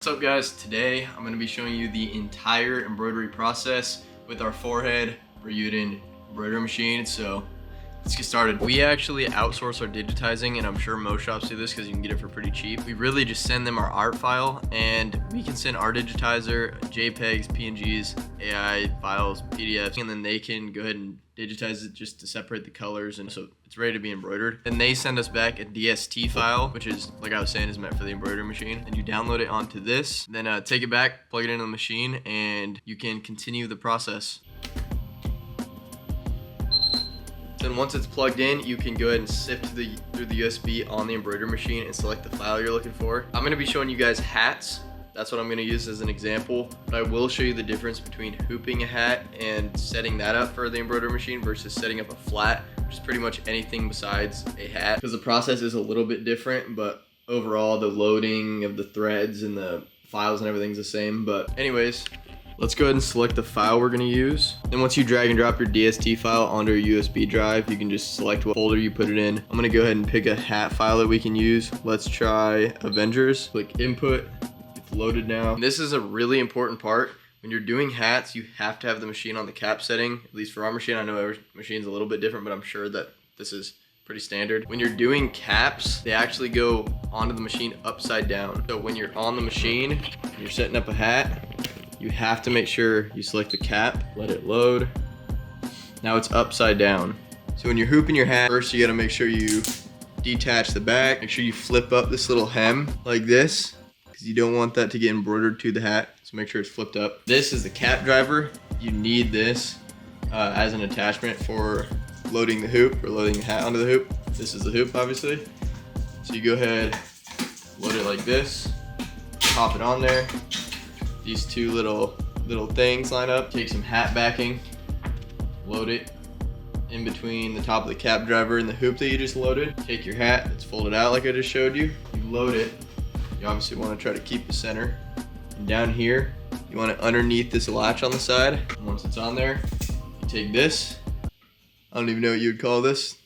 What's up guys? Today I'm going to be showing you the entire embroidery process with our forehead Bermudan embroidery machine. So let's get started. We actually outsource our digitizing, and I'm sure most shops do this because you can get it for pretty cheap. We really just send them our art file, and we can send our digitizer JPEGs, PNGs, AI files, PDFs, and then they can go ahead and digitize it just to separate the colors, and so it's ready to be embroidered. Then they send us back a DST file, which is, like I was saying, is meant for the embroidery machine. And you download it onto this, then take it back, plug it into the machine, and you can continue the process. Then once it's plugged in, you can go ahead and sift through the USB on the embroidery machine and select the file you're looking for. I'm going to be showing you guys hats. That's what I'm going to use as an example, but I will show you the difference between hooping a hat and setting that up for the embroidery machine versus setting up a flat, which is pretty much anything besides a hat, because the process is a little bit different, but overall the loading of the threads and the files and everything's the same. But anyways, let's go ahead and select the file we're going to use. Then once you drag and drop your DST file onto a USB drive, you can just select what folder you put it in. I'm going to go ahead and pick a hat file that we can use. Let's try Avengers. Click input. It's loaded now. And this is a really important part. When you're doing hats, you have to have the machine on the cap setting. At least for our machine, I know every machine's a little bit different, but I'm sure that this is pretty standard. When you're doing caps, they actually go onto the machine upside down. So when you're on the machine, and you're setting up a hat, you have to make sure you select the cap, let it load. Now it's upside down. So when you're hooping your hat, first you gotta make sure you detach the back. Make sure you flip up this little hem like this, because you don't want that to get embroidered to the hat. So make sure it's flipped up. This is the cap driver. You need this as an attachment for loading the hoop or loading the hat onto the hoop. This is the hoop, obviously. So you go ahead, load it like this, pop it on there. These two little things line up. Take some hat backing, load it in between the top of the cap driver and the hoop that you just loaded. Take your hat that's folded out like I just showed you. You load it. You obviously want to try to keep the center. And down here, you want it underneath this latch on the side. And once it's on there, you take this. I don't even know what you would call this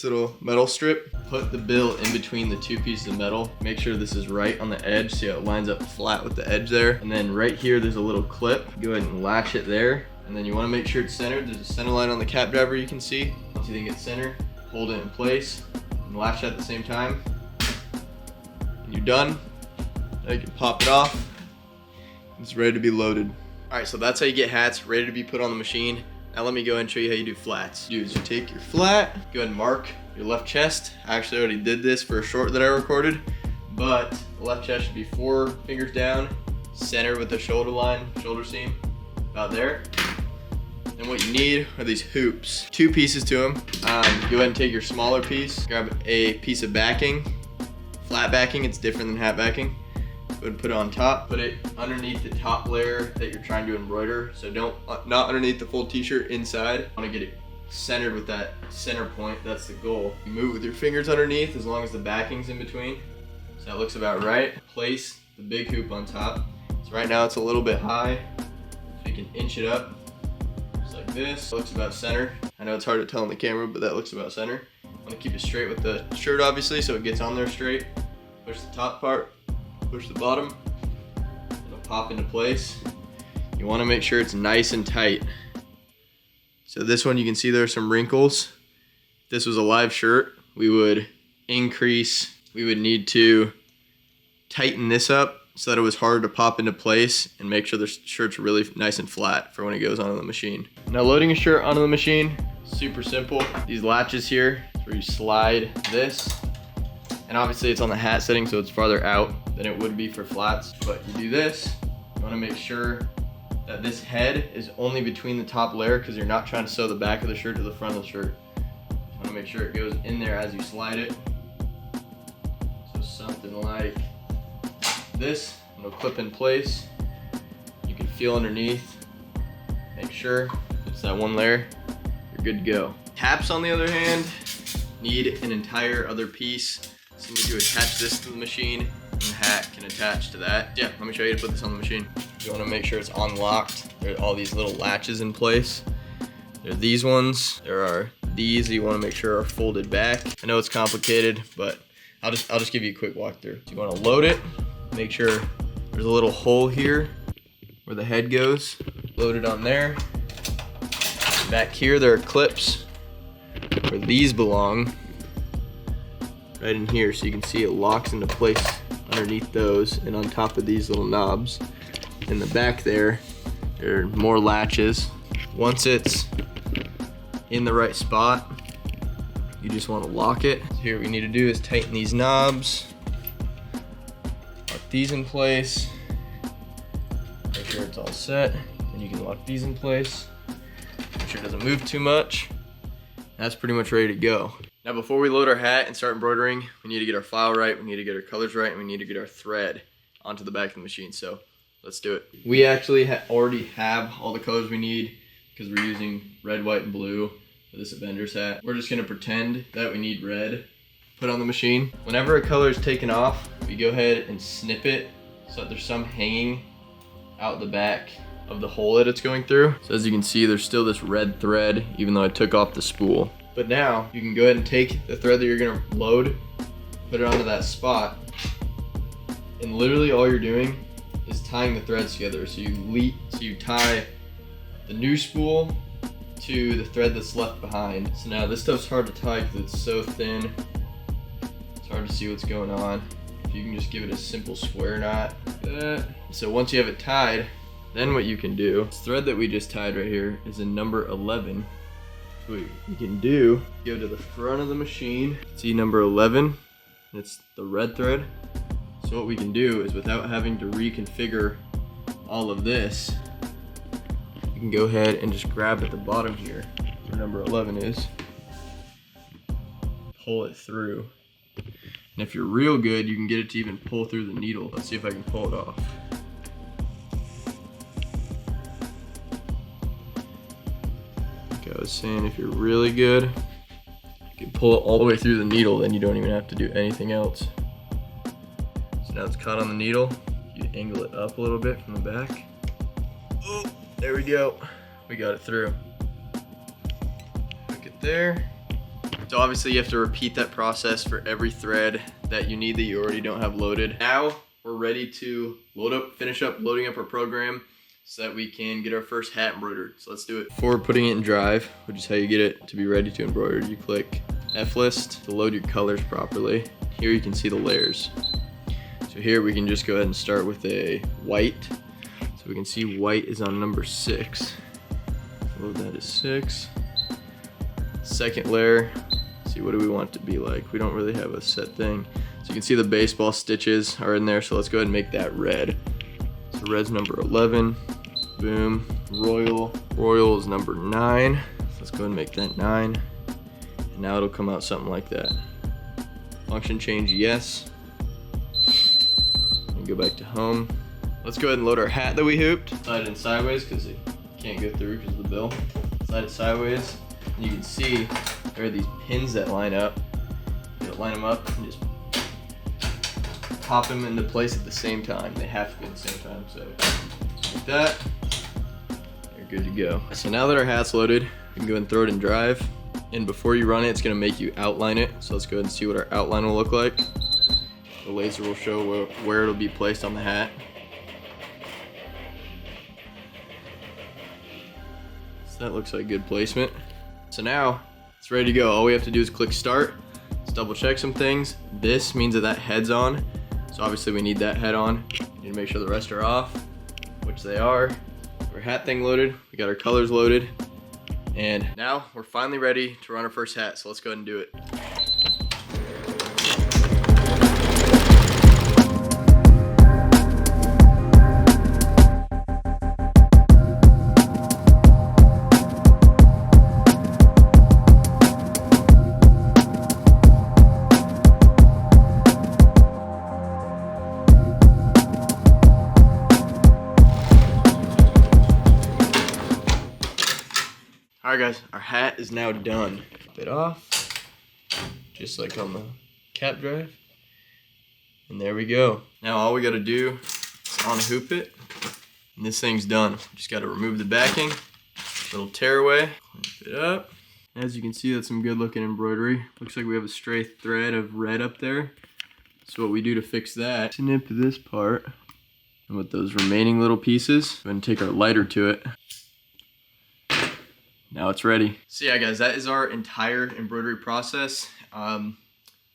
little metal strip. Put the bill in between the two pieces of metal. Make sure this is right on the edge. See how it lines up flat with the edge there. And then right here, there's a little clip. Go ahead and latch it there. And then you want to make sure it's centered. There's a center line on the cap driver you can see. Once you think it's centered, hold it in place and latch it at the same time. And you're done. Now you can pop it off. It's ready to be loaded. All right, so that's how you get hats ready to be put on the machine. Now let me go ahead and show you how you do flats. You take your flat, go ahead and mark your left chest. I actually already did this for a short that I recorded, but the left chest should be 4 fingers down, center with the shoulder line, shoulder seam, about there. And what you need are these hoops. 2 pieces to them. Go ahead and take your smaller piece, grab a piece of backing, flat backing, it's different than hat backing. Go ahead and put it on top, put it underneath the top layer that you're trying to embroider. So not underneath the full t-shirt, inside. I want to get it centered with that center point, that's the goal. You move with your fingers underneath as long as the backing's in between. So that looks about right. Place the big hoop on top. So right now it's a little bit high, so you can inch it up, just like this. It looks about center. I know it's hard to tell on the camera, but that looks about center. I want to keep it straight with the shirt, obviously, so it gets on there straight. Push the top part, push the bottom, it'll pop into place. You want to make sure it's nice and tight. So this one, you can see there are some wrinkles. If this was a live shirt, we would need to tighten this up so that it was hard to pop into place and make sure the shirt's really nice and flat for when it goes onto the machine. Now loading a shirt onto the machine, super simple. These latches here, where you slide this, and obviously it's on the hat setting, so it's farther out than it would be for flats. But you do this, you want to make sure that this head is only between the top layer, because you're not trying to sew the back of the shirt to the front of the shirt. You want to make sure it goes in there as you slide it. So something like this, and it'll clip in place. You can feel underneath. Make sure it's that one layer. You're good to go. Caps, on the other hand, need an entire other piece. So you need to attach this to the machine, and the hat can attach to that. Yeah, let me show you how to put this on the machine. You want to make sure it's unlocked. There are all these little latches in place. There are these ones. There are these that you want to make sure are folded back. I know it's complicated, but I'll just give you a quick walkthrough. So you want to load it. Make sure There's a little hole here where the head goes, loaded on there. Back here there are clips where these belong, right in here, so you can see it locks into place underneath those and on top of these little knobs. In the back there are more latches. Once it's in the right spot, you just want to lock it. So here what we need to do is tighten these knobs, lock these in place, make sure it's all set, and you can lock these in place. Make sure it doesn't move too much. That's pretty much ready to go. Now before we load our hat and start embroidering, we need to get our file right, we need to get our colors right, and we need to get our thread onto the back of the machine. So let's do it. We actually already have all the colors we need because we're using red, white, and blue for this Avengers hat. We're just gonna pretend that we need red put on the machine. Whenever a color is taken off, we go ahead and snip it so that there's some hanging out the back of the hole that it's going through. So as you can see, there's still this red thread even though I took off the spool. But now you can go ahead and take the thread that you're gonna load, put it onto that spot, and literally all you're doing is tying the threads together. So you tie the new spool to the thread that's left behind. So now this stuff's hard to tie because it's so thin. It's hard to see what's going on. If you can just give it a simple square knot like that. So once you have it tied, then what you can do, this thread that we just tied right here is in number 11. So what you can do, go to the front of the machine, see number 11, and it's the red thread. So what we can do is, without having to reconfigure all of this, you can go ahead and just grab at the bottom here where number 11 is, pull it through. And if you're real good, you can get it to even pull through the needle. Let's see if I can pull it off. Like I was saying, if you're really good, you can pull it all the way through the needle, then you don't even have to do anything else. So now it's caught on the needle. You angle it up a little bit from the back. Oh, there we go. We got it through. Hook it there. So obviously you have to repeat that process for every thread that you need that you already don't have loaded. Now we're ready to finish up loading up our program so that we can get our first hat embroidered. So let's do it. Before putting it in drive, which is how you get it to be ready to embroider, you click F-list to load your colors properly. Here you can see the layers. So here we can just go ahead and start with a white. So we can see white is on number 6. Load that as 6. Second layer, see what do we want it to be like. We don't really have a set thing. So you can see the baseball stitches are in there, so let's go ahead and make that red. So red's number 11, boom. Royal is number 9. So let's go ahead and make that 9. And now it'll come out something like that. Function change, yes. And go back to home. Let's go ahead and load our hat that we hooped. Slide it in sideways because it can't go through because of the bill. Slide it sideways. And you can see there are these pins that line up. You gotta line them up and just pop them into place at the same time. They have to be at the same time. So like that, you're good to go. So now that our hat's loaded, we can go ahead and throw it in drive. And before you run it, it's gonna make you outline it. So let's go ahead and see what our outline will look like. The laser will show where it'll be placed on the hat. So that looks like good placement. So now it's ready to go. All we have to do is click start. Let's double check some things. This means that head's on. So obviously we need that head on. We need to make sure the rest are off, which they are. Our hat thing loaded. We got our colors loaded. And now we're finally ready to run our first hat. So let's go ahead and do it. Alright guys, our hat is now done. Flip it off, just like on the cap drive. And there we go. Now all we gotta do is unhoop it, and this thing's done. Just gotta remove the backing, little tearaway, clamp it up. As you can see, that's some good looking embroidery. Looks like we have a stray thread of red up there. So what we do to fix that, snip this part, And with those remaining little pieces, we're gonna take our lighter to it. Now it's ready. So yeah, guys, that is our entire embroidery process. Hope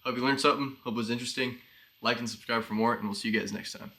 you learned something. Hope it was interesting. Like and subscribe for more, and we'll see you guys next time.